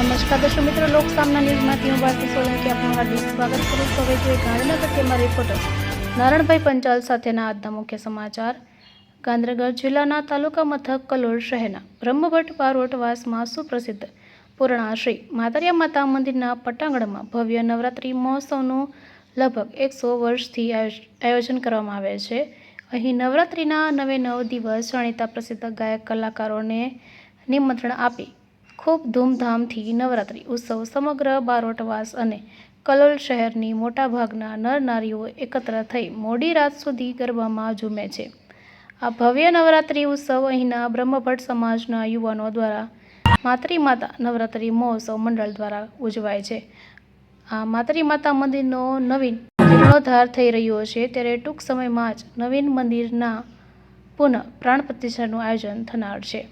નમસ્કાર દર્શક મિત્રો, લોક સામના ન્યૂઝમાંથી હું ભારતી સોલંકી આપનું હાર્દિક સ્વાગત કરું છું। હવે જોઈએ ગાંધીનગર તેમાં રિપોર્ટર નારણભાઈ પંચાલ સાથેના આજના મુખ્ય સમાચાર। ગાંધીનગર જિલ્લાના તાલુકા મથક કલોલ શહેરના બ્રહ્મભટ્ટ બારોટવાસમાં સુપ્રસિદ્ધ પૂર્ણા શ્રી માતરિયા માતા મંદિરના પટાંગણમાં ભવ્ય નવરાત્રિ મહોત્સવનું લગભગ 100 વર્ષથી આયોજન કરવામાં આવે છે। અહીં નવરાત્રિના 9 દિવસ જાણીતા પ્રસિદ્ધ ગાયક કલાકારોને નિમંત્રણ આપી ખૂબ ધૂમધામથી નવરાત્રિ ઉત્સવ સમગ્ર બારોટવાસ અને કલોલ શહેરની મોટાભાગના નર નારીઓ એકત્ર થઈ મોડી રાત સુધી ગરબામાં ઝૂમે છે। આ ભવ્ય નવરાત્રિ ઉત્સવ અહીંના બ્રહ્મભટ્ટ સમાજના યુવાનો દ્વારા માતરી માતા નવરાત્રિ મહોત્સવ મંડળ દ્વારા ઉજવાય છે। આ માતરી માતા મંદિરનો નવીન જીર્ણોદ્ધાર થઈ રહ્યો છે, ત્યારે ટૂંક સમયમાં જ નવીન મંદિરના પુનઃ પ્રાણ પ્રતિષ્ઠાનું આયોજન થનાર છે।